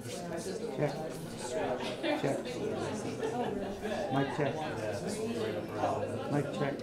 Check. Check. Mic check. Mic check.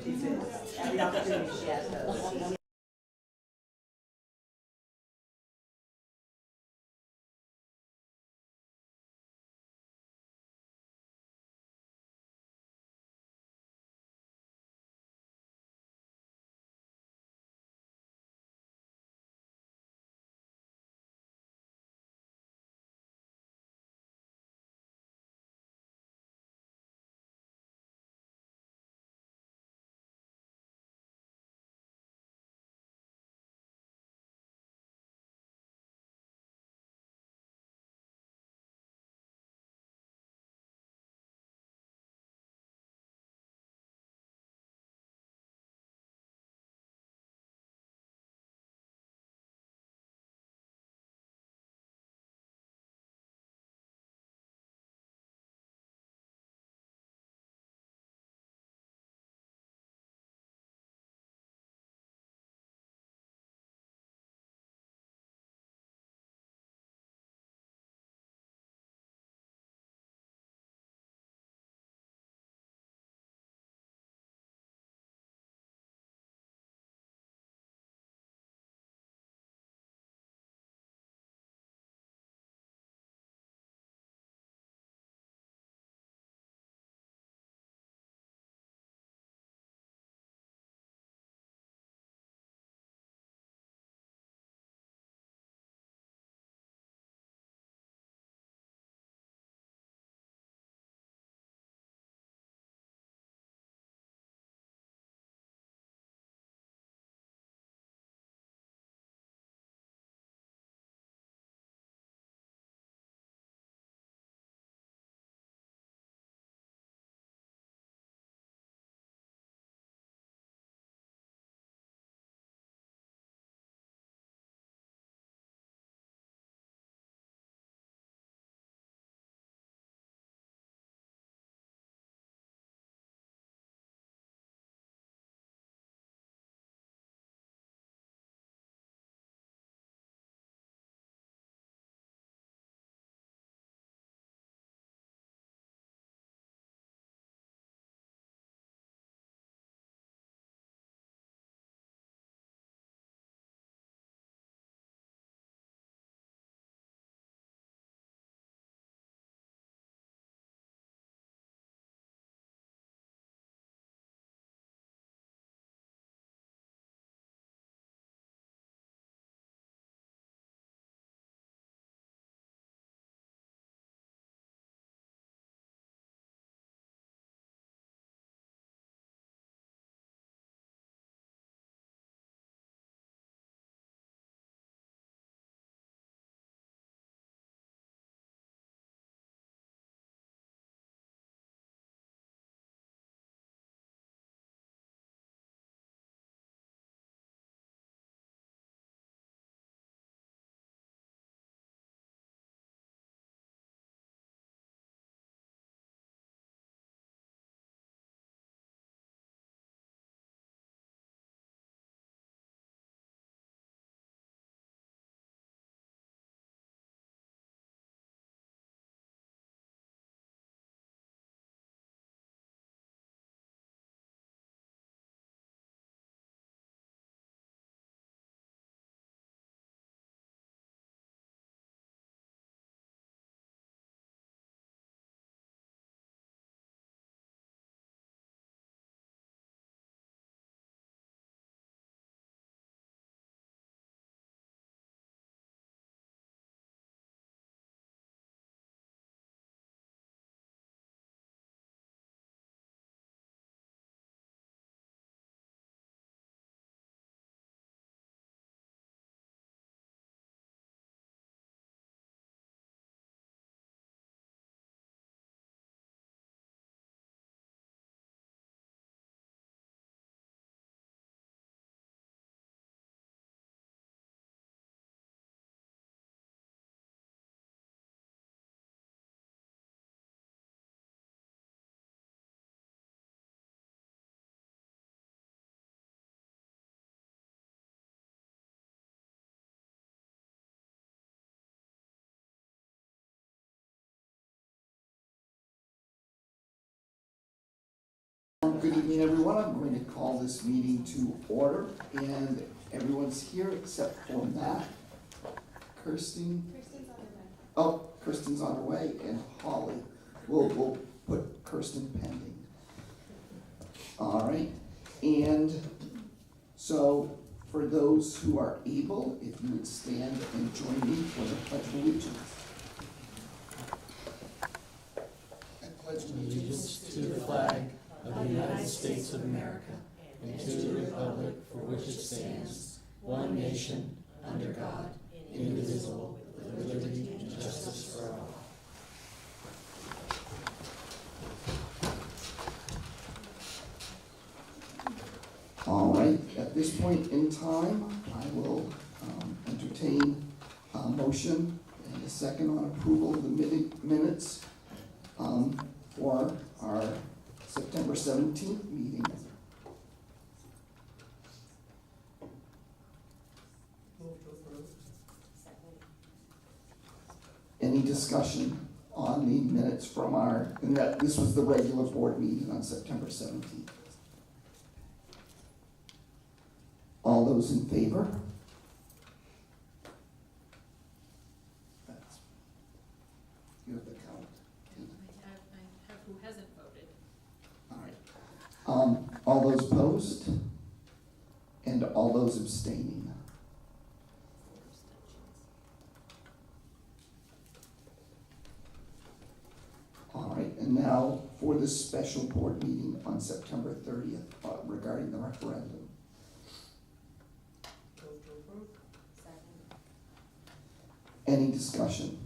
Good evening, everyone. I'm going to call this meeting to order, and everyone's here except for Matt, Kirsten. Kristen's on her way. Oh, Kirsten's on her way, and Holly. We'll put Kirsten pending. All right, and so for those who are able, if you would stand and join me for the Pledge of Allegiance. I pledge Allegiance to the flag of the United States of America and to the republic for which it stands, one nation, under God, indivisible, with liberty and justice for all. All right, at this point in time, I will entertain a motion and a second on approval of the minutes for our September 17th meeting. Any discussion on the minutes from and that this was the regular board meeting on September 17th? All those in favor? You have the count. I have who hasn't voted. All right. All those opposed? And all those abstaining? All right, and now for this special board meeting on September 30th regarding the referendum. Any discussion?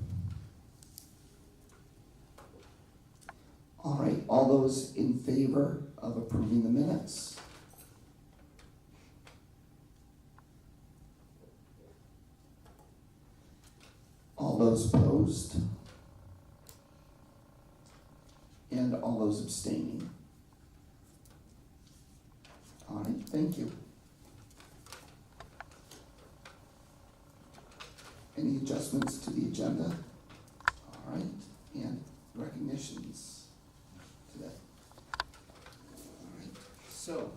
All right, all those in favor of approving the minutes? All those opposed? And all those abstaining? All right, thank you. Any adjustments to the agenda? All right, and recognitions today. All right, so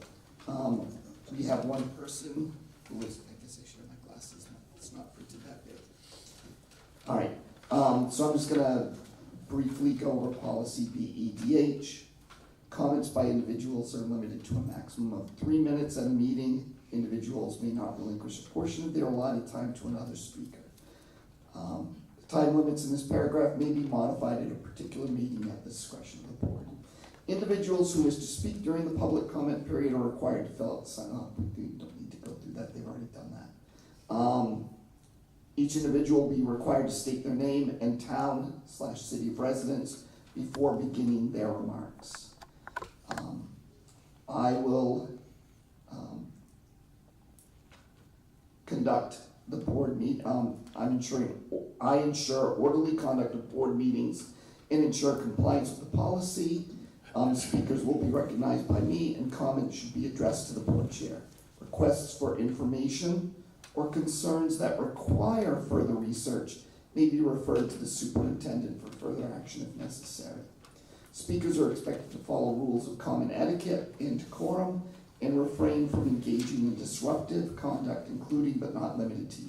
we have one person who is, I guess I should have my glasses, it's not printed that big. All right, so I'm just gonna briefly go over policy BEDH. Comments by individuals are limited to a maximum of 3 minutes at a meeting. Individuals may not relinquish a portion of their allotted time to another speaker. Time limits in this paragraph may be modified at a particular meeting at the discretion of the board. Individuals who wish to speak during the public comment period are required to fill out the sign up. We don't need to go through that, they've already done that. Each individual will be required to state their name and town/city of residence before beginning their remarks. I will conduct the board I ensure orderly conduct of board meetings and ensure compliance with the policy. Speakers will be recognized by me and comments should be addressed to the board chair. Requests for information or concerns that require further research may be referred to the superintendent for further action if necessary. Speakers are expected to follow rules of common etiquette and decorum and refrain from engaging in disruptive conduct, including but not limited to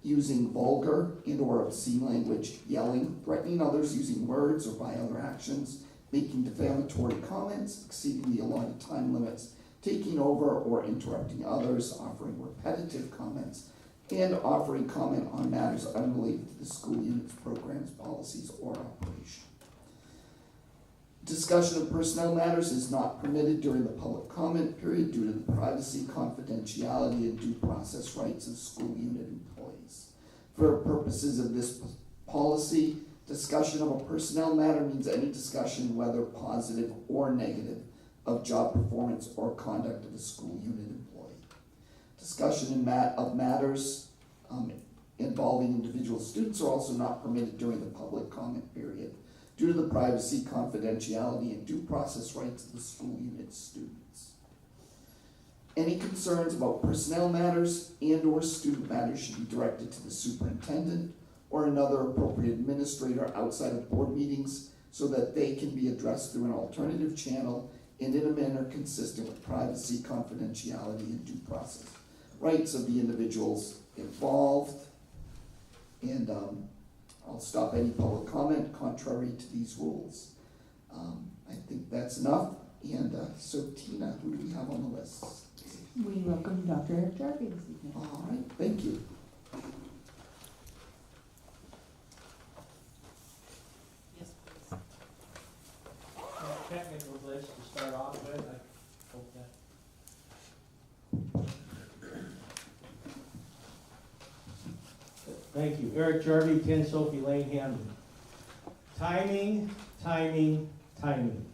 using vulgar and or obscene language, yelling, threatening others using words or by other actions, making defamatory comments, exceeding the allotted time limits, taking over or interrupting others, offering repetitive comments, and offering comment on matters unrelated to the school unit's programs, policies, or operation. Discussion of personnel matters is not permitted during the public comment period due to the privacy, confidentiality, and due process rights of school unit employees. For purposes of this policy, discussion of a personnel matter means any discussion, whether positive or negative, of job performance or conduct of a school unit employee. Discussion of matters involving individual students are also not permitted during the public comment period due to the privacy, confidentiality, and due process rights of the school unit students. Any concerns about personnel matters and or student matters should be directed to the superintendent or another appropriate administrator outside of board meetings so that they can be addressed through an alternative channel and in a manner consistent with privacy, confidentiality, and due process rights of the individuals involved. And I'll stop any public comment contrary to these rules. I think that's enough. And so Tina, who do we have on the list? We welcome Dr. Eric Jarvie this evening. All right, thank you. Yes, please. Technical glitch to start off with, I hope that. Thank you. Eric Jarvie, 10 Sophie Lane, Hamden. Timing, timing, timing.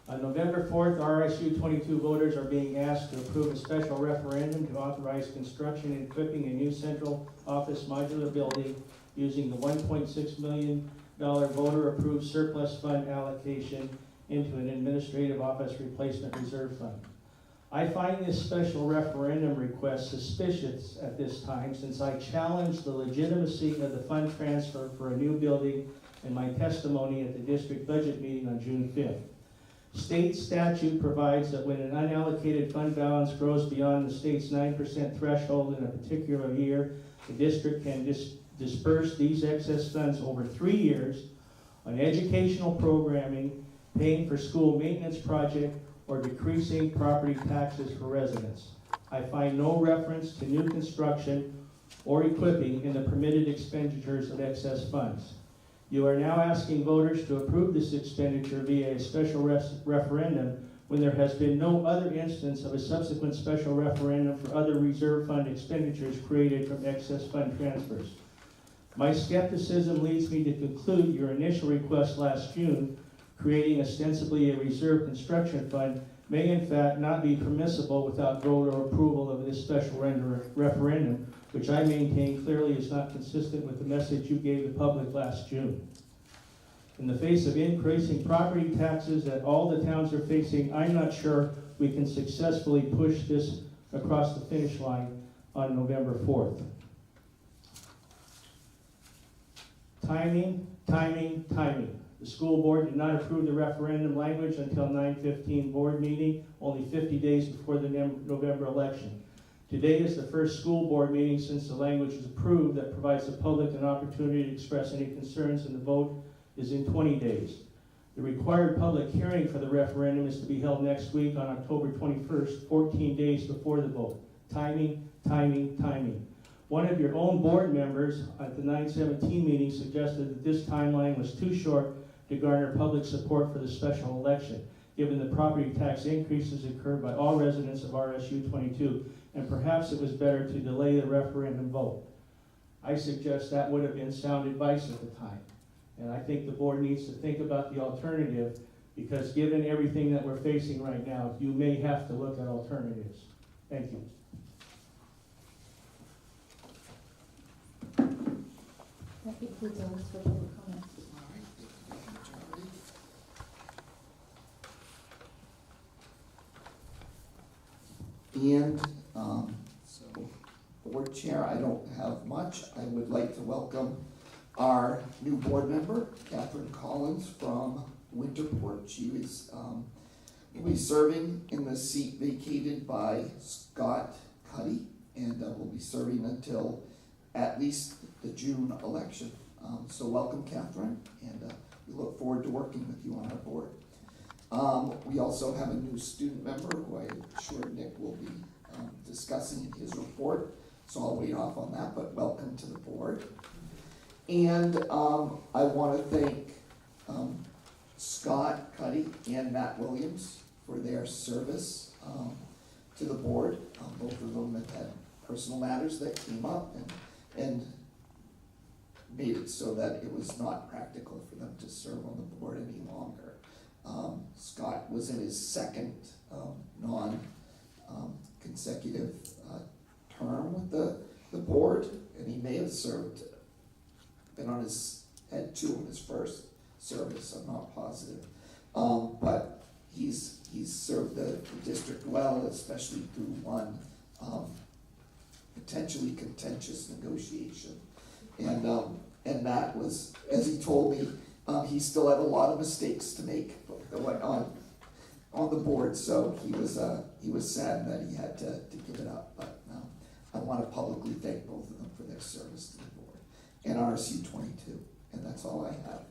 On November 4th, RSU 22 voters are being asked to approve a special referendum to authorize construction and equipping a new central office modular building using the $1.6 million voter-approved surplus fund allocation into an administrative office replacement reserve fund. I find this special referendum request suspicious at this time, since I challenged the legitimacy of the fund transfer for a new building in my testimony at the district budget meeting on June 5th. State statute provides that when an unallocated fund balance grows beyond the state's 9% threshold in a particular year, the district can disperse these excess funds over 3 years on educational programming, paying for school maintenance project, or decreasing property taxes for residents. I find no reference to new construction or equipping in the permitted expenditures of excess funds. You are now asking voters to approve this expenditure via a special referendum when there has been no other instance of a subsequent special referendum for other reserve fund expenditures created from excess fund transfers. My skepticism leads me to conclude your initial request last June, creating ostensibly a reserve construction fund, may in fact not be permissible without voter approval of this special referendum, which I maintain clearly is not consistent with the message you gave the public last June. In the face of increasing property taxes that all the towns are facing, I'm not sure we can successfully push this across the finish line on November 4th. Timing, timing, timing. The school board did not approve the referendum language until 9/15 board meeting, only 50 days before the November election. Today is the first school board meeting since the language was approved that provides the public an opportunity to express any concerns, and the vote is in 20 days. The required public hearing for the referendum is to be held next week on October 21st, 14 days before the vote. Timing, timing, timing. One of your own board members at the 9/17 meeting suggested that this timeline was too short to garner public support for the special election, given the property tax increases incurred by all residents of RSU 22, and perhaps it was better to delay the referendum vote. I suggest that would have been sound advice at the time, and I think the board needs to think about the alternative, because given everything that we're facing right now, you may have to look at alternatives. Thank you. That concludes our list for public comments. All right, thank you, Charlie. And so, board chair, I don't have much. I would like to welcome our new board member, Catherine Collins from Winterport. She is will be serving in the seat vacated by Scott Cuddy, and will be serving until at least the June election. So welcome, Catherine, and we look forward to working with you on our board. We also have a new student member who I'm sure Nick will be discussing in his report, so I'll wait off on that, but welcome to the board. And I want to thank Scott Cuddy and Matt Williams for their service to the board. Both of them have had personal matters that came up and made it so that it was not practical for them to serve on the board any longer. Scott was in his second non-consecutive term with the board, and he may have had two in his first service, I'm not positive. But he's served the district well, especially through one potentially contentious negotiation. And that was, as he told me, he still had a lot of mistakes to make on the board, so he was sad that he had to give it up, but I want to publicly thank both of them for their service to the board, and RSU 22, and that's all I have.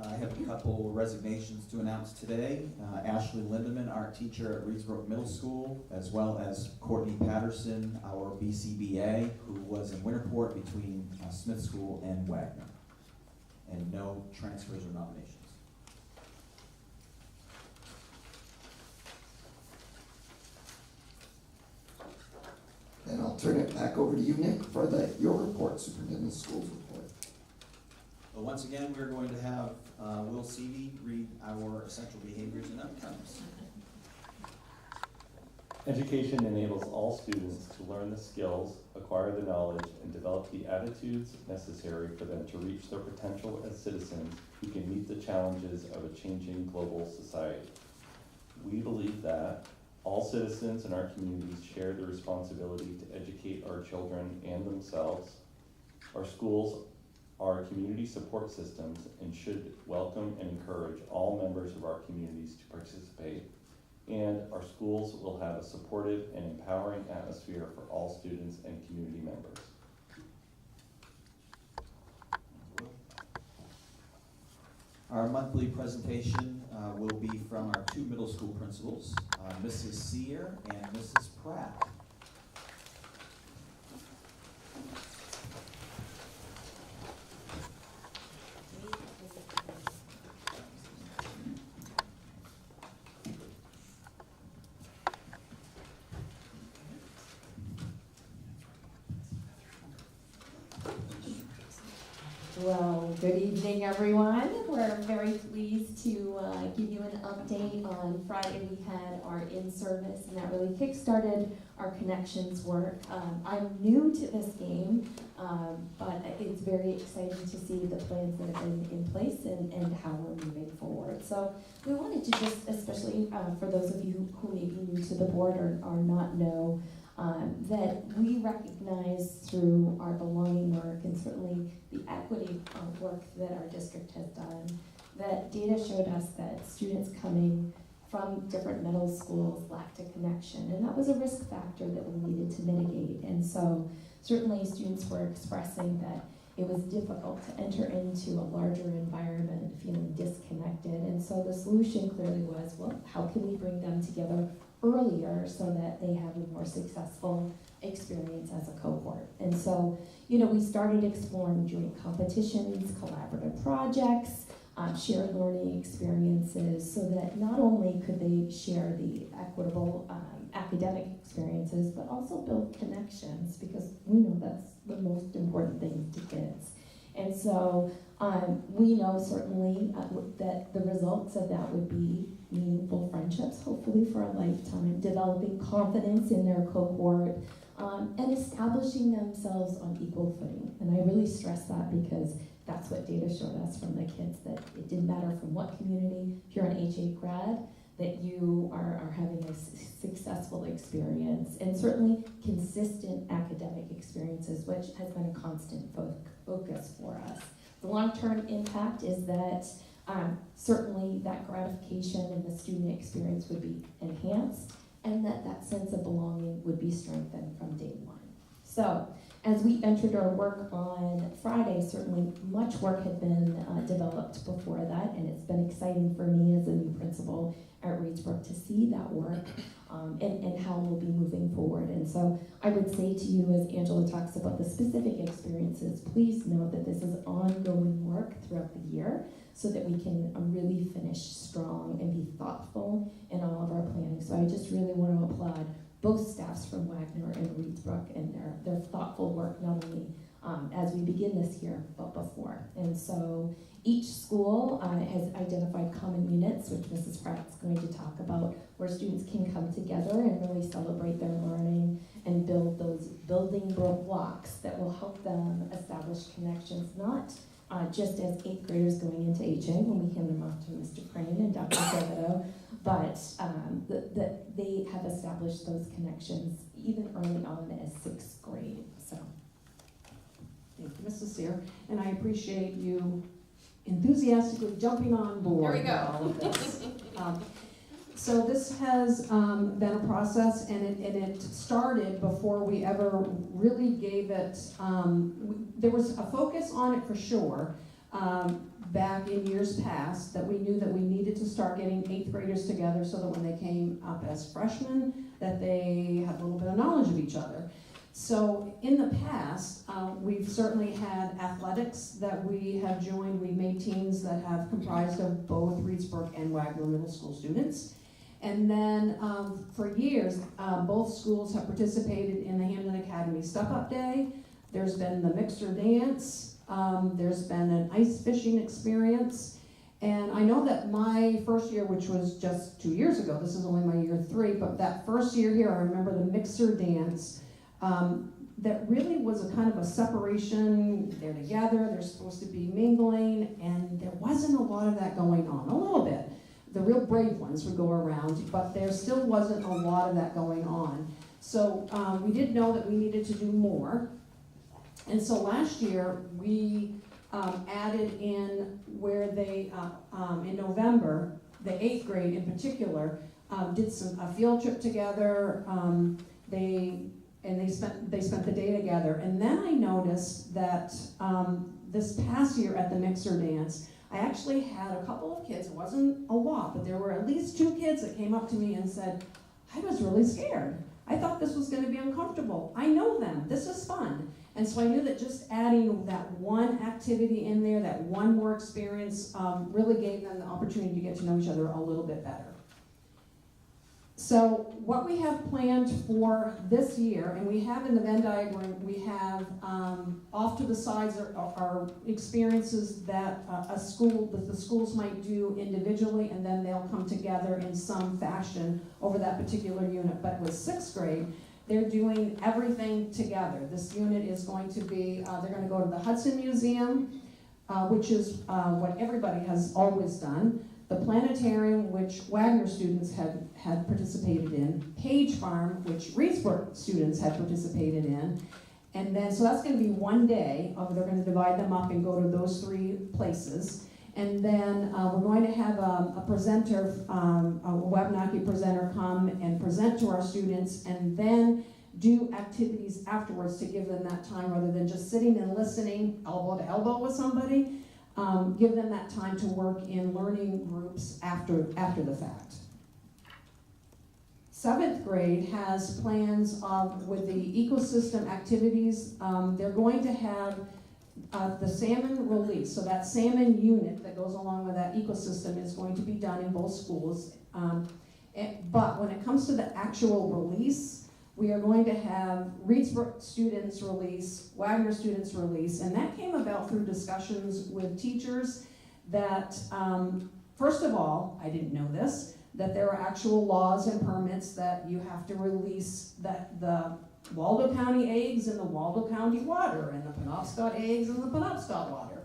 I have a couple resignations to announce today. Ashley Lindeman, art teacher at Reedsbrook Middle School, as well as Courtney Patterson, our BCBA, who was in Winterport between Smith School and Wagner. And no transfers or nominations. And I'll turn it back over to you, Nick, for your report, Superintendent of Schools report. Well, once again, we're going to have Will Seavey read our essential behaviors and outcomes. Education enables all students to learn the skills, acquire the knowledge, and develop the attitudes necessary for them to reach their potential as citizens who can meet the challenges of a changing global society. We believe that all citizens in our communities share the responsibility to educate our children and themselves. Our schools are community support systems and should welcome and encourage all members of our communities to participate. And our schools will have a supportive and empowering atmosphere for all students and community members. Our monthly presentation will be from our two middle school principals, Mrs. Sear and Mrs. Pratt. Well, good evening, everyone. We're very pleased to give you an update. On Friday, we had our in-service, and that really kick-started our connections work. I'm new to this game, but it's very exciting to see the plans that have been in place and how we're moving forward. So we wanted to just, especially for those of you who may be new to the board or not know, that we recognize through our belonging work and certainly the equity work that our district has done, that data showed us that students coming from different middle schools lacked a connection, and that was a risk factor that we needed to mitigate. And so certainly students were expressing that it was difficult to enter into a larger environment feeling disconnected, and so the solution clearly was, well, how can we bring them together earlier so that they have a more successful experience as a cohort. And so, we started exploring joint competitions, collaborative projects, shared learning experiences, so that not only could they share the equitable academic experiences, but also build connections, because we know that's the most important thing to kids. And so we know certainly that the results of that would be meaningful friendships, hopefully for a lifetime, developing confidence in their cohort, and establishing themselves on equal footing. And I really stress that because that's what data showed us from the kids, that it didn't matter from what community, if you're an HA grad, that you are having a successful experience, and certainly consistent academic experiences, which has been a constant focus for us. The long-term impact is that certainly that gratification and the student experience would be enhanced, and that sense of belonging would be strengthened from day one. So as we entered our work on Friday, certainly much work had been developed before that, and it's been exciting for me as a new principal at Reedsbrook to see that work and how we'll be moving forward. And so I would say to you, as Angela talks about the specific experiences, please know that this is ongoing work throughout the year so that we can really finish strong and be thoughtful in all of our planning. So I just really want to applaud both staffs from Wagner and Reedsbrook and their thoughtful work, not only as we begin this year, but before. And so each school has identified common units, which Mrs. Pratt's going to talk about, where students can come together and really celebrate their learning and build those building blocks that will help them establish connections, not just as 8th graders going into HA when we hand them off to Mr. Crane and Dr. Thibodeau, but that they have established those connections even early on as 6th grade. So Thank you, Mrs. Sear, and I appreciate you enthusiastically jumping on board There we go. with all of this. So this has been a process, and it started before we ever really gave it, there was a focus on it for sure, back in years past, that we knew that we needed to start getting 8th graders together so that when they came up as freshmen, that they had a little bit of knowledge of each other. So in the past, we've certainly had athletics that we have joined. We've made teams that have comprised of both Reedsburg and Wagner Middle School students. And then for years, both schools have participated in the Hampton Academy Step Up Day. There's been the mixer dance. There's been an ice fishing experience. And I know that my first year, which was just 2 years ago, this is only my year 3, but that first year here, I remember the mixer dance. That really was a kind of a separation. They're together, they're supposed to be mingling, and there wasn't a lot of that going on. A little bit. The real brave ones would go around, but there still wasn't a lot of that going on. So we did know that we needed to do more. And so last year, we added in where they, in November, the 8th grade in particular, did a field trip together. They spent the day together. And then I noticed that this past year at the mixer dance, I actually had a couple of kids, it wasn't a lot, but there were at least 2 kids that came up to me and said, I was really scared. I thought this was going to be uncomfortable. I know them, this is fun. And so I knew that just adding that one activity in there, that one more experience, really gave them the opportunity to get to know each other a little bit better. So what we have planned for this year, and we have in the Venn diagram, we have off to the sides are experiences that the schools might do individually, and then they'll come together in some fashion over that particular unit. But with 6th grade, they're doing everything together. This unit is going to be, they're going to go to the Hudson Museum, which is what everybody has always done. The planetarium, which Wagner students had participated in, Page Farm, which Reedsburg students had participated in, and then, so that's going to be one day, they're going to divide them up and go to those 3 places, and then we're going to have a presenter, a Wabanaki presenter come and present to our students, and then do activities afterwards to give them that time, rather than just sitting and listening elbow to elbow with somebody. Give them that time to work in learning groups after the fact. 7th grade has plans with the ecosystem activities. They're going to have the salmon release. So that salmon unit that goes along with that ecosystem is going to be done in both schools. But when it comes to the actual release, we are going to have Reedsburg students release, Wagner students release, and that came about through discussions with teachers that, first of all, I didn't know this, that there are actual laws and permits that you have to release the Waldo County eggs in the Waldo County water, and the Penobscot eggs in the Penobscot water.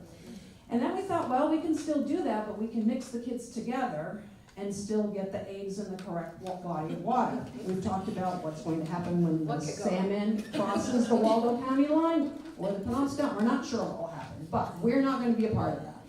And then we thought, well, we can still do that, but we can mix the kids together and still get the eggs in the correct body of water. We've talked about what's going to happen when the salmon crosses the Waldo County line or the Penobscot. We're not sure what will happen, but we're not going to be a part of that.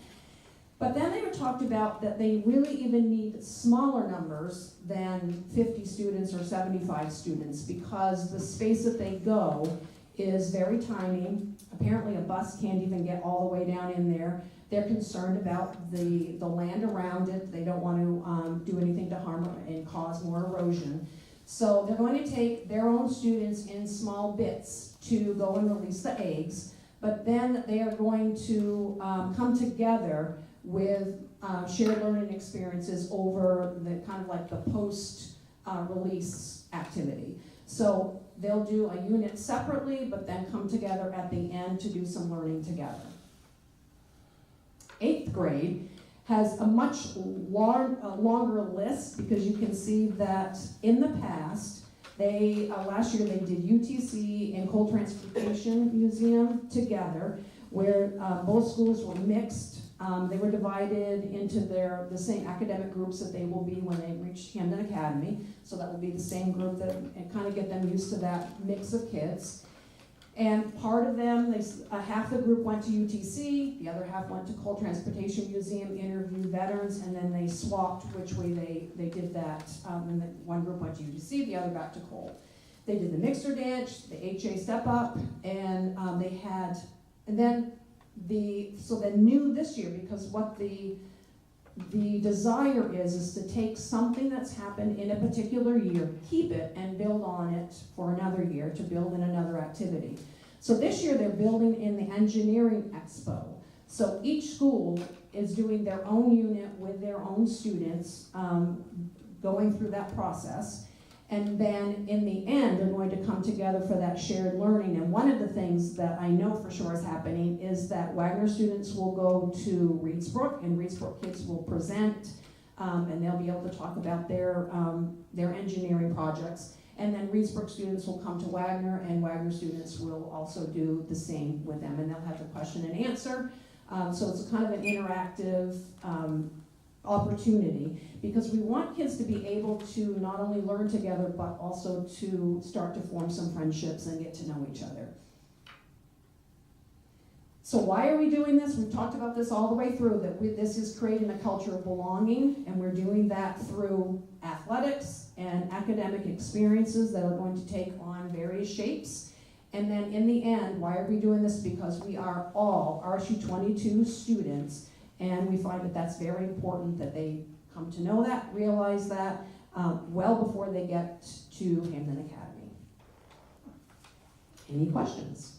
But then they were talked about that they really even need smaller numbers than 50 students or 75 students, because the space that they go is very tiny. Apparently a bus can't even get all the way down in there. They're concerned about the land around it. They don't want to do anything to harm and cause more erosion. So they're going to take their own students in small bits to go and release the eggs, but then they are going to come together with shared learning experiences over the kind of like the post-release activity. So they'll do a unit separately, but then come together at the end to do some learning together. 8th grade has a much longer list, because you can see that in the past, last year they did UTC and Coal Transportation Museum together, where both schools were mixed. They were divided into the same academic groups that they will be when they reach Hampton Academy. So that will be the same group and kind of get them used to that mix of kids. And part of them, half the group went to UTC, the other half went to Cole Transportation Museum, interviewed veterans, and then they swapped which way they did that. And then one group went to UTC, the other back to Cole. They did the mixer ditch, the HA step up, and so then new this year, because what the desire is to take something that's happened in a particular year, keep it, and build on it for another year, to build in another activity. So this year they're building in the engineering expo. So each school is doing their own unit with their own students, going through that process. And then in the end, they're going to come together for that shared learning. And one of the things that I know for sure is happening is that Wagner students will go to Reedsbrook, and Reedsbrook kids will present, and they'll be able to talk about their engineering projects. And then Reedsbrook students will come to Wagner, and Wagner students will also do the same with them. And they'll have the question and answer. So it's kind of an interactive opportunity, because we want kids to be able to not only learn together, but also to start to form some friendships and get to know each other. So why are we doing this? We've talked about this all the way through, that this is creating a culture of belonging, and we're doing that through athletics and academic experiences that are going to take on various shapes. And then in the end, why are we doing this? Because we are all RSU 22 students, and we find that that's very important that they come to know that, realize that, well before they get to Hamden Academy. Any questions?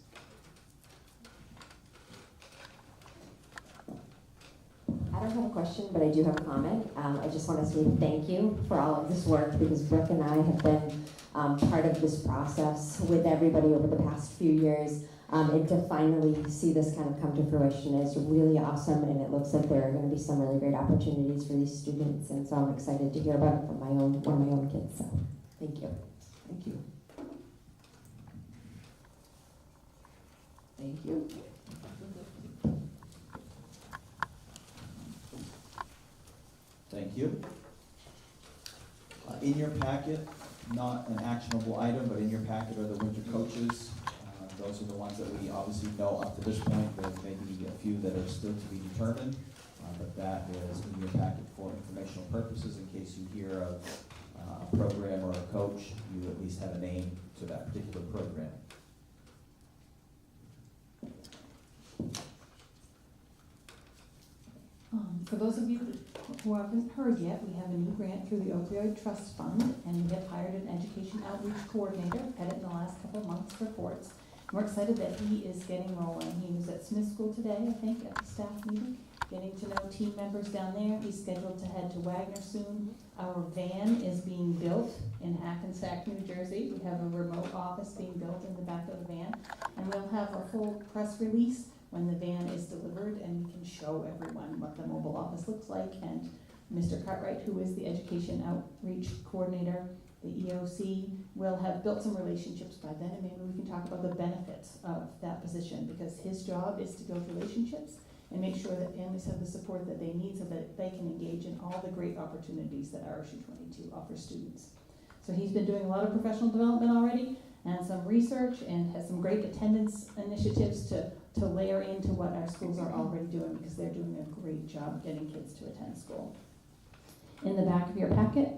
I don't have a question, but I do have a comment. I just want to say thank you for all of this work, because Brooke and I have been part of this process with everybody over the past few years. And to finally see this kind of come to fruition is really awesome, and it looks like there are going to be some really great opportunities for these students, and so I'm excited to hear about it from one of my own kids, so thank you. Thank you. Thank you. Thank you. In your packet, not an actionable item, but in your packet are the winter coaches. Those are the ones that we obviously know up to this point. There may be a few that are still to be determined, but that is in your packet for informational purposes. In case you hear of a program or a coach, you at least have a name to that particular program. For those of you who haven't heard yet, we have a new grant through the Opioid Trust Fund, and we have hired an education outreach coordinator, had it in the last couple of months for Forts. We're excited that he is getting rolling. He was at Smith School today, I think, at the staff meeting, getting to know team members down there. He's scheduled to head to Wagner soon. Our van is being built in Hackensack, New Jersey. We have a remote office being built in the back of the van, and we'll have a full press release when the van is delivered, and we can show everyone what the mobile office looks like. And Mr. Cartwright, who is the education outreach coordinator, the EOC, will have built some relationships by then, and maybe we can talk about the benefits of that position, because his job is to build relationships and make sure that families have the support that they need so that they can engage in all the great opportunities that RSU 22 offers students. So he's been doing a lot of professional development already, and some research, and has some great attendance initiatives to layer into what our schools are already doing, because they're doing a great job getting kids to attend school. In the back of your packet,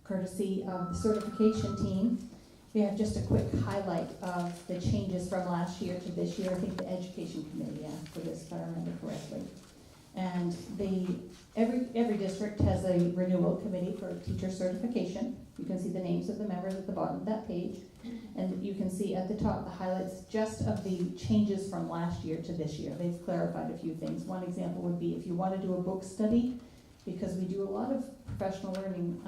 courtesy of the certification team, we have just a quick highlight of the changes from last year to this year. I think the education committee asked for this, if I remember correctly. And every district has a renewal committee for teacher certification. You can see the names of the members at the bottom of that page. And you can see at the top the highlights just of the changes from last year to this year. They've clarified a few things. One example would be if you want to do a book study, because we do a lot of professional learning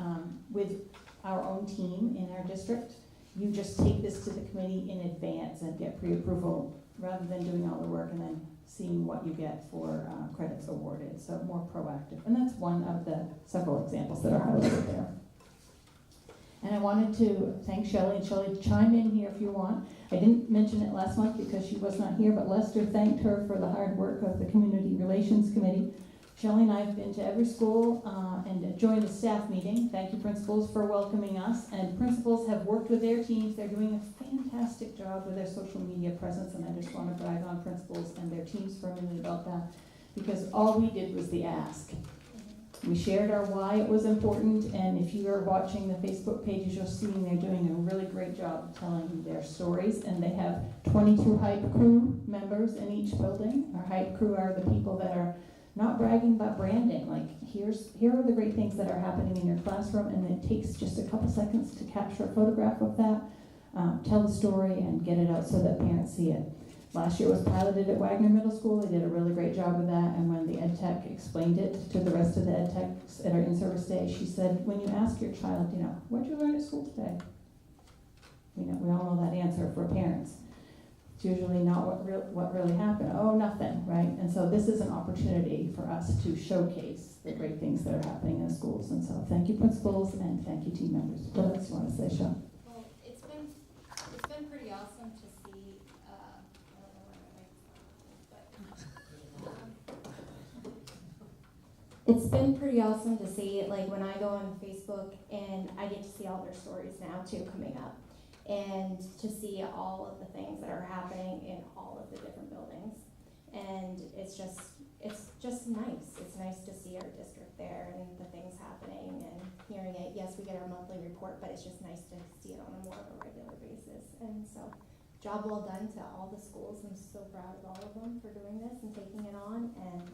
with our own team in our district, you just take this to the committee in advance and get pre-approval, rather than doing all the work and then seeing what you get for credits awarded. So more proactive. And that's one of the several examples that are highlighted there. And I wanted to thank Shelley, and Shelley, chime in here if you want. I didn't mention it last month because she was not here, but Lester thanked her for the hard work of the Community Relations Committee Shelley and I have been to every school and joined the staff meeting. Thank you, principals, for welcoming us. And principals have worked with their teams. They're doing a fantastic job with their social media presence, and I just want to brag on principals and their teams for a minute about that, because all we did was the ask. We shared our why it was important, and if you are watching the Facebook pages, you'll see they're doing a really great job of telling their stories, and they have 22 hype crew members in each building. Our hype crew are the people that are not bragging about branding, like here are the great things that are happening in your classroom, and it takes just a couple seconds to capture a photograph of that, tell the story, and get it out so that parents see it. Last year it was piloted at Wagner Middle School. They did a really great job with that, and when the ed tech explained it to the rest of the ed techs at our in-service day, she said, when you ask your child, what'd you learn at school today? We all know that answer for parents. It's usually not what really happened. Oh, nothing, right? And so this is an opportunity for us to showcase the great things that are happening in schools. And so thank you, principals, and thank you, team members. What else do you want to say, Sean? Well, it's been pretty awesome to see. I don't know where my mic's on, but it's been pretty awesome to see. Like when I go on Facebook and I get to see all their stories now too coming up. And to see all of the things that are happening in all of the different buildings. And it's just nice. It's nice to see our district there and the things happening and hearing it. Yes, we get our monthly report, but it's just nice to see it on a more of a regular basis. And so, job well done to all the schools. I'm so proud of all of them for doing this and taking it on, and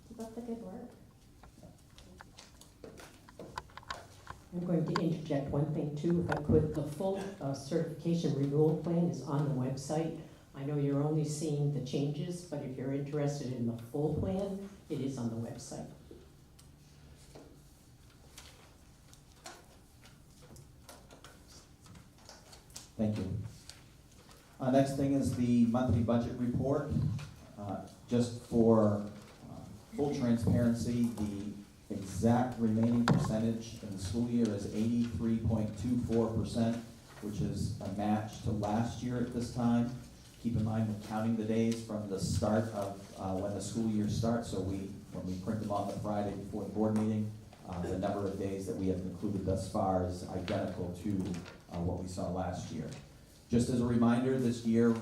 keep up the good work. I'm going to interject one thing too, if I could. The full certification renewal plan is on the website. I know you're only seeing the changes, but if you're interested in the full plan, it is on the website. Thank you. Next thing is the monthly budget report. Just for full transparency, the exact remaining percentage in the school year is 83.24%, which is a match to last year at this time. Keep in mind, we're counting the days from the start of when the school year starts, so when we print them on the Friday before the board meeting, the number of days that we have included thus far is identical to what we saw last year. Just as a reminder, this year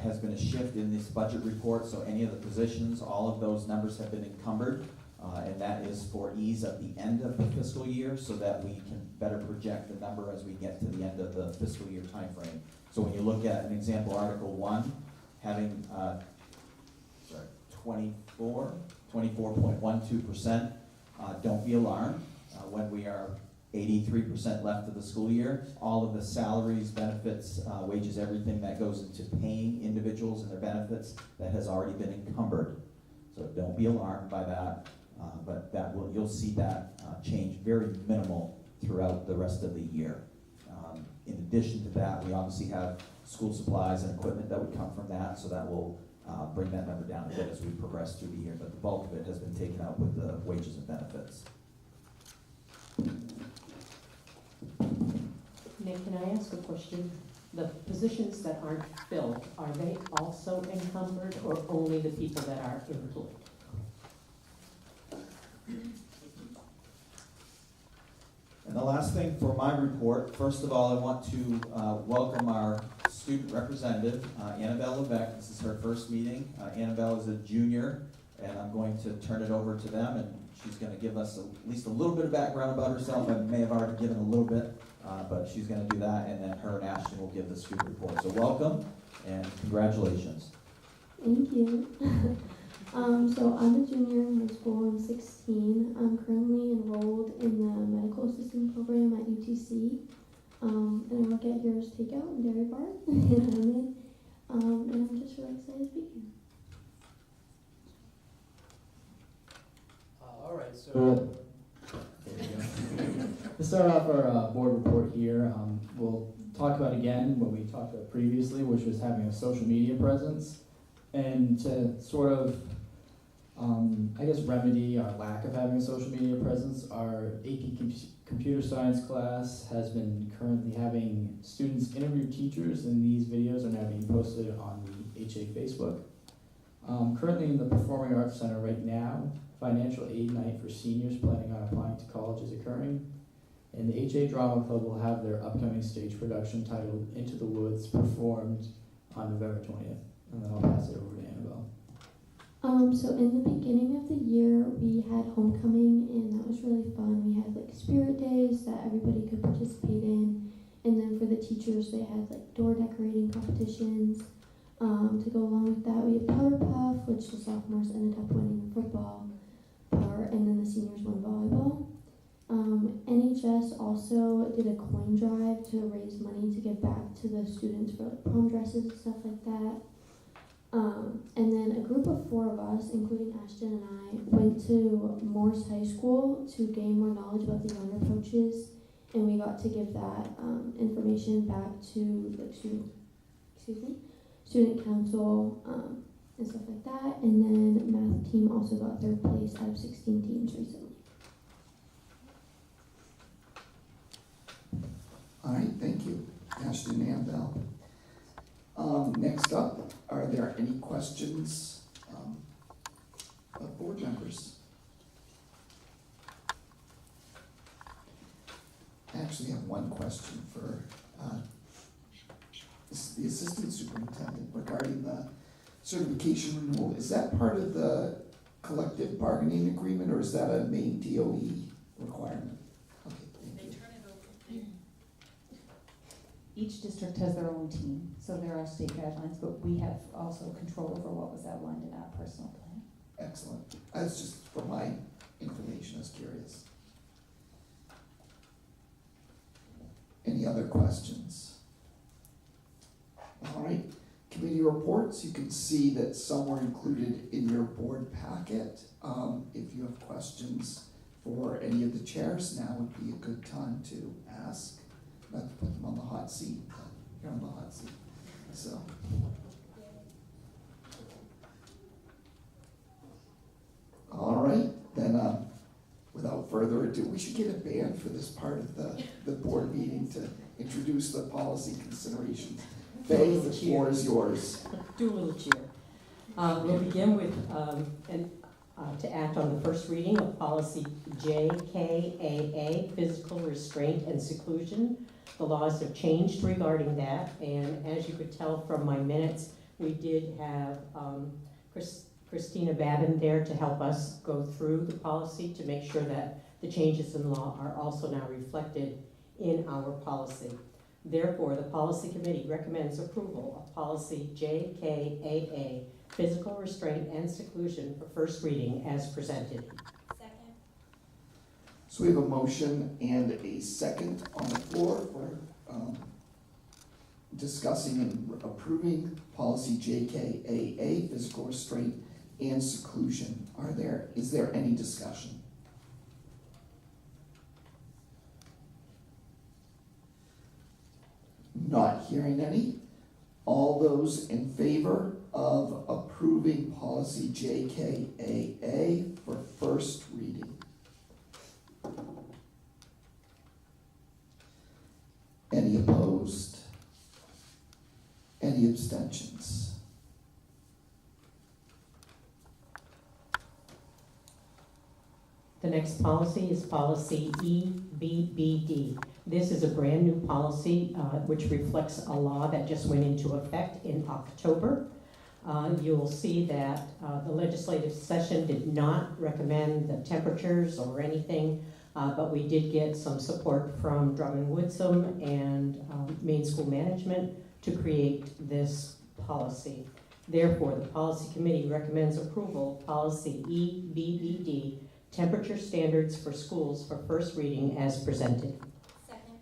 has been a shift in this budget report, so any of the positions, all of those numbers have been encumbered. And that is for ease at the end of the fiscal year so that we can better project the number as we get to the end of the fiscal year timeframe. So when you look at an example, Article 1, having 24.12%, don't be alarmed. When we are 83% left of the school year, all of the salaries, benefits, wages, everything that goes into paying individuals and their benefits, that has already been encumbered. So don't be alarmed by that. But you'll see that change very minimal throughout the rest of the year. In addition to that, we obviously have school supplies and equipment that would come from that, so that will bring that number down a bit as we progress through the year. But the bulk of it has been taken out with the wages and benefits. Nick, can I ask a question? The positions that aren't filled, are they also encumbered or only the people that are employed? And the last thing for my report, first of all, I want to welcome our student representative, Annabelle Levesque. This is her first meeting. Annabelle is a junior, and I'm going to turn it over to them, and she's going to give us at least a little bit of background about herself. I may have already given a little bit, but she's going to do that, and then her and Ashton will give the student report. So welcome, and congratulations. Thank you. So I'm a junior in high school. I'm 16. I'm currently enrolled in the medical assisting program at UTC. And I work at Heroes Takeout and Dairy Bar in Hammond. And I'm just really excited to be here. All right, so to start off our board report here, we'll talk about again what we talked about previously, which was having a social media presence. And to sort of, I guess, remedy our lack of having a social media presence, our AP Computer Science class has been currently having students interview teachers, and these videos are now being posted on the HA Facebook. Currently in the Performing Arts Center right now, financial aid night for seniors planning on applying to college is occurring. And the HA Drama Club will have their upcoming stage production titled Into the Woods performed on November 20th. And then I'll pass it over to Annabelle. So in the beginning of the year, we had homecoming, and that was really fun. We had like spirit days that everybody could participate in, and then for the teachers, they had like door decorating competitions. To go along with that, we had Powder Puff, which the sophomores ended up winning the football part, and then the seniors won volleyball. NHS also did a coin drive to raise money to give back to the students for like prom dresses and stuff like that. And then a group of 4 of us, including Ashton and I, went to Morse High School to gain more knowledge about the younger coaches, and we got to give that information back to like student council and stuff like that. And then math team also got 3rd place out of 16 teams recently. All right, thank you, Ashton and Annabelle. Next up, are there any questions of board members? I actually have one question for the assistant superintendent regarding the certification renewal. Is that part of the collective bargaining agreement, or is that a main DOE requirement? Okay, thank you. Each district has their own team, so there are state guidelines, but we have also control over what was outlined in our personal plan. Excellent. That's just for my information, I was curious. Any other questions? All right, committee reports, you can see that some were included in your board packet. If you have questions for any of the chairs, now would be a good time to ask. Not to put them on the hot seat, but you're on the hot seat. So. All right, then without further ado, we should get a band for this part of the board meeting to introduce the policy considerations. Faye, the floor is yours. Do a little cheer. We'll begin with to act on the first reading of policy JKAA, physical restraint and seclusion. The laws have changed regarding that, and as you could tell from my minutes, we did have Christina Babin there to help us go through the policy to make sure that the changes in law are also now reflected in our policy. Therefore, the policy committee recommends approval of policy JKAA, physical restraint and seclusion, for first reading as presented. Second. So we have a motion and a second on the floor for discussing and approving policy JKAA, physical restraint and seclusion. Is there any discussion? Not hearing any. All those in favor of approving policy JKAA for first reading? Any opposed? Any abstentions? The next policy is policy EBBD. This is a brand new policy which reflects a law that just went into effect in October. You'll see that the legislative session did not recommend the temperatures or anything, but we did get some support from Drummond Woodsum and Maine School Management to create this policy. Therefore, the policy committee recommends approval of policy EBBD, temperature standards for schools, for first reading as presented. Second.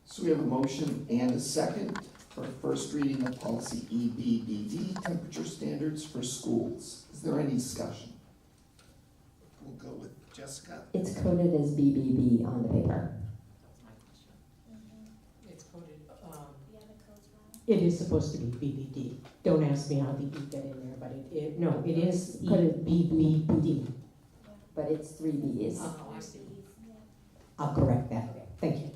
So we have a motion and a second for first reading of policy EBBD, temperature standards for schools. Is there any discussion? We'll go with Jessica. It's coded as BBB on the paper. It's coded, Yeah, the code's wrong. it is supposed to be BBD. Don't ask me how the E got in there, but it is EBBD. But it's 3 B's. Oh, I see. I'll correct that. Thank you.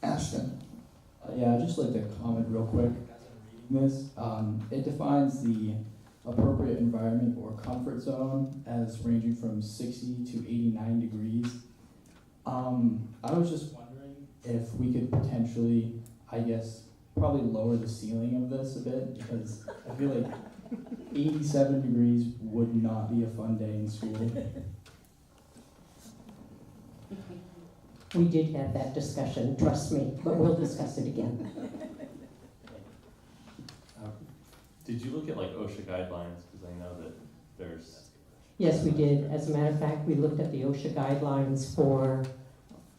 Ashton. I Yeah, I'd just like to comment real quick. This, it defines the appropriate environment or comfort zone as ranging from 60 to 89 degrees. I was just wondering if we could potentially, I guess, probably lower the ceiling of this a bit, because I feel like 87 degrees would not be a fun day in school. We did have that discussion, trust me, but we'll discuss it again. Did you look at like OSHA guidelines? Because I know that there's. Yes, we did. As a matter of fact, we looked at the OSHA guidelines for,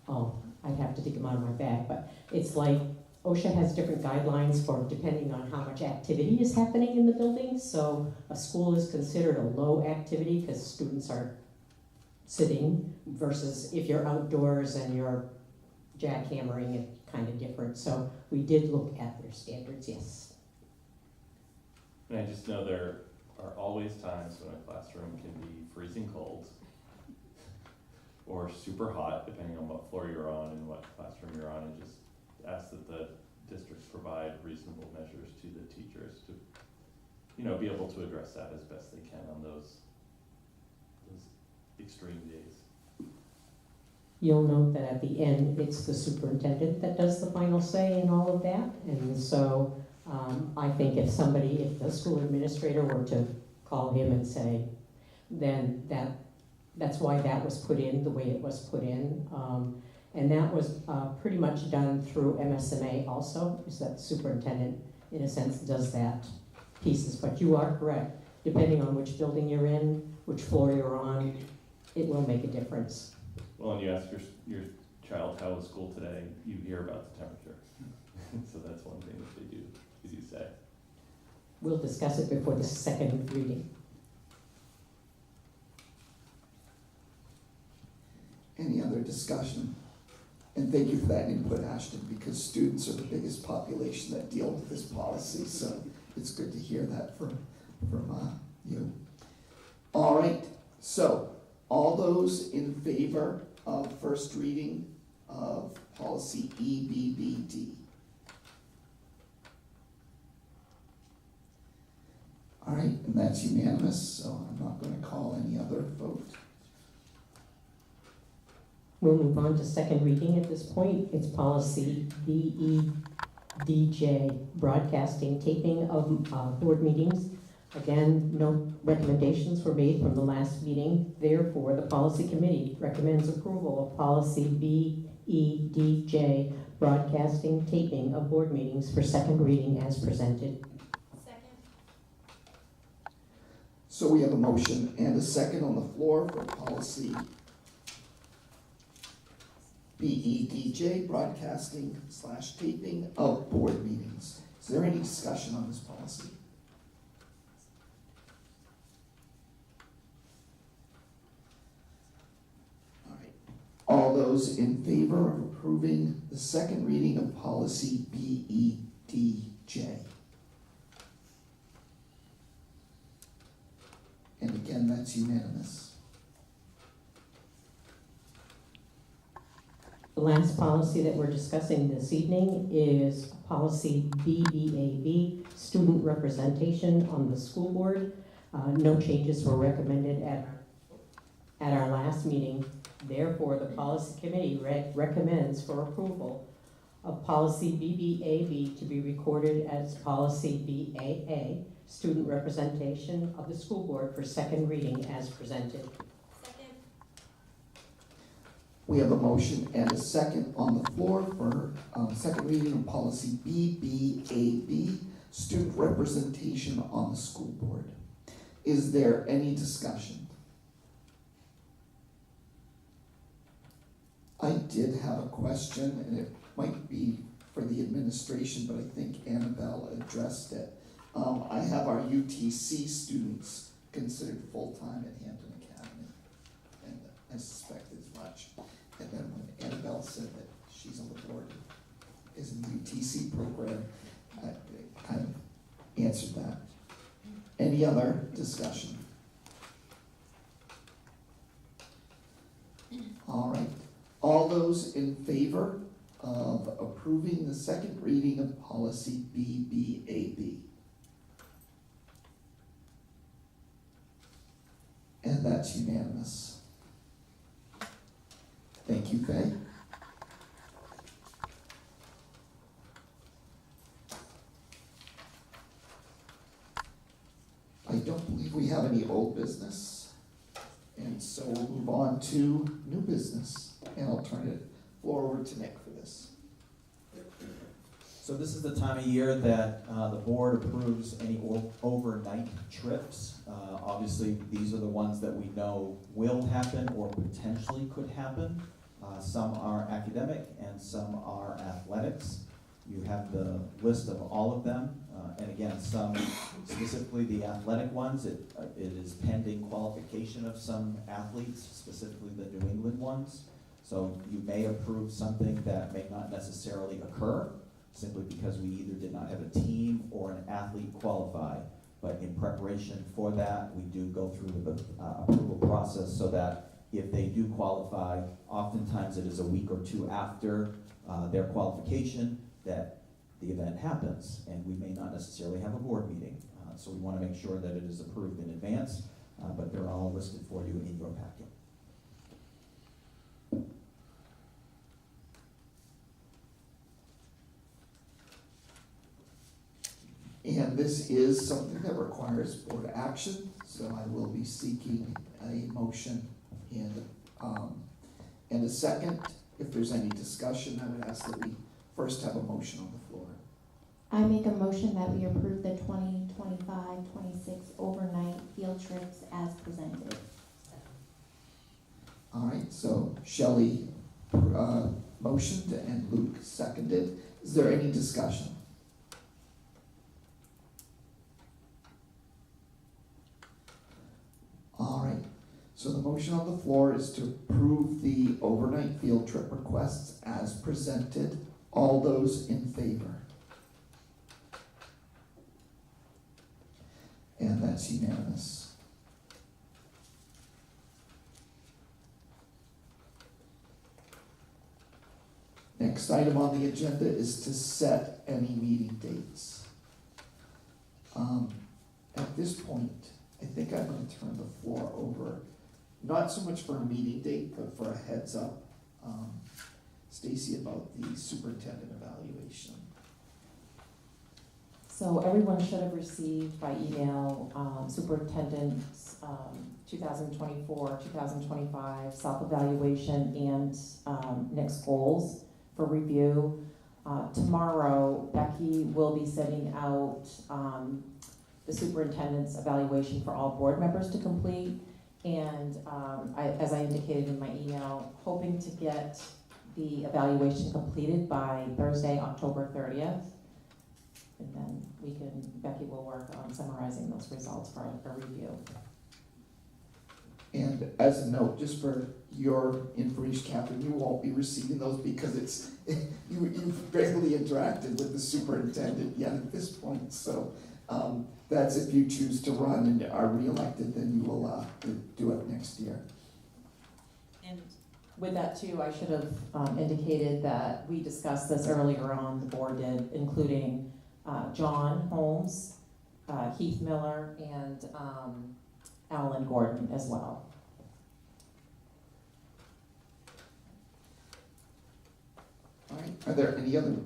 I'd have to dig them out of my bag, but it's like OSHA has different guidelines for depending on how much activity is happening in the building. So a school is considered a low activity because students are sitting versus if you're outdoors and you're jackhammering, it's kind of different. So we did look at their standards, yes. And I just know there are always times when a classroom can be freezing cold or super hot, depending on what floor you're on and what classroom you're on, and just ask that the districts provide reasonable measures to the teachers to, be able to address that as best they can on those extreme days. You'll note that at the end, it's the superintendent that does the final say in all of that. And so I think if the school administrator were to call him and say, then that's why that was put in the way it was put in. And that was pretty much done through MSMA also, is that the superintendent, in a sense, does that pieces. But you are correct. Depending on which building you're in, which floor you're on, it will make a difference. Well, and you ask your child how was school today, you hear about the temperature. So that's one thing that they do, as you say. We'll discuss it before the second reading. Any other discussion? And thank you for that input, Ashton, because students are the biggest population that deal with this policy, so it's good to hear that from you. All right, so all those in favor of first reading of policy EBBD? All right, and that's unanimous, so I'm not going to call any other vote. We'll move on to second reading at this point. It's policy BEDJ, broadcasting taping of board meetings. Again, no recommendations were made from the last meeting. Therefore, the policy committee recommends approval of policy BEDJ, broadcasting taping of board meetings for second reading as presented. So we have a motion and a second on the floor for policy BEDJ, broadcasting / taping of board meetings. Is there any discussion on this policy? All right. All those in favor of approving the second reading of policy BEDJ? And again, that's unanimous. The last policy that we're discussing this evening is policy BBAB, student representation on the school board. No changes were recommended at our last meeting. Therefore, the policy committee recommends for approval of policy BBAB to be recorded as policy BAA, student representation of the school board for second reading as presented. We have a motion and a second on the floor for second reading of policy BBAB, student representation on the school board. Is there any discussion? I did have a question, and it might be for the administration, but I think Annabelle addressed it. I have our UTC students considered full-time at Hampton Academy, and I suspect as much. And then when Annabelle said that she's on the board, is in the UTC program, I kind of answered that. Any other discussion? All right. All those in favor of approving the second reading of policy BBAB. And that's unanimous. Thank you, Faye. I don't believe we have any old business, and so we'll move on to new business, and I'll turn it floor over to Nick for this. So this is the time of year that the board approves any overnight trips. Obviously, these are the ones that we know will happen or potentially could happen. Some are academic and some are athletics. You have the list of all of them. And again, some, specifically the athletic ones, it is pending qualification of some athletes, specifically the New England ones. So you may approve something that may not necessarily occur, simply because we either did not have a team or an athlete qualify. But in preparation for that, we do go through the approval process so that if they do qualify, oftentimes it is a week or two after their qualification that the event happens, and we may not necessarily have a board meeting. So we want to make sure that it is approved in advance, but they're all listed for you in your packet. And this is something that requires board action, so I will be seeking a motion and a second. If there's any discussion, I would ask that we first have a motion on the floor. I make a motion that we approve the 2025-26 overnight field trips as presented. All right, so Shelley motioned and Luke seconded. Is there any discussion? All right, so the motion on the floor is to approve the overnight field trip requests as presented. All those in favor? And that's unanimous. Next item on the agenda is to set any meeting dates. At this point, I think I'm going to turn the floor over, not so much for a meeting date, but for a heads up. Stacy, about the superintendent evaluation. So everyone should have received by email superintendent's 2024, 2025 self-evaluation and next goals for review. Tomorrow, Becky will be sending out the superintendent's evaluation for all board members to complete. And as I indicated in my email, hoping to get the evaluation completed by Thursday, October 30th. And then Becky will work on summarizing those results for a review. And as a note, just for your information, Catherine, you won't be receiving those because you've barely interacted with the superintendent yet at this point. So that's if you choose to run and are reelected, then you will do it next year. And with that too, I should have indicated that we discussed this earlier on, the board did, including John Holmes, Heath Miller, and Alan Gordon as well. All right, are there any other?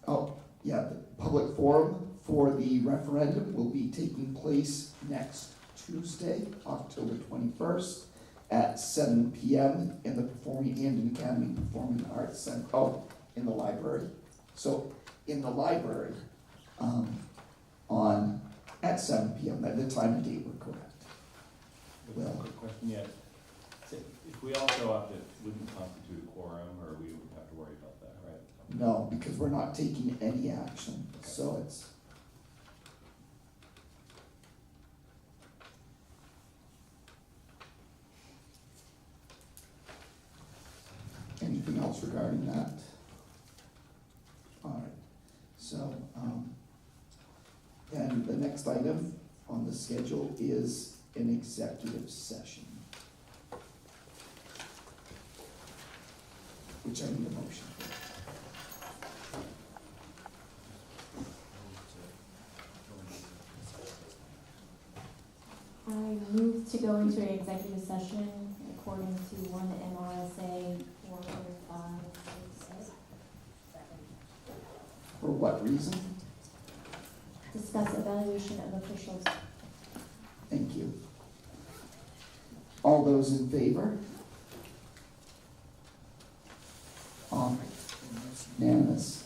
Oh, yeah, the public forum for the referendum will be taking place next Tuesday, October 21st at 7 p.m. in the Performing and Academy Performing Arts Center, in the library. So in the library at 7 p.m., the time and date were correct. Well, Quick question, yeah. So if we all show up, it wouldn't constitute a quorum, or we wouldn't have to worry about that, right? no, because we're not taking any action, so it's. Anything else regarding that? All right, so, and the next item on the schedule is an executive session. which I need a motion. I move to go into an executive session according to 1 MRSA 405. For what reason? Discuss evaluation of officials. Thank you. All those in favor? All right, unanimous.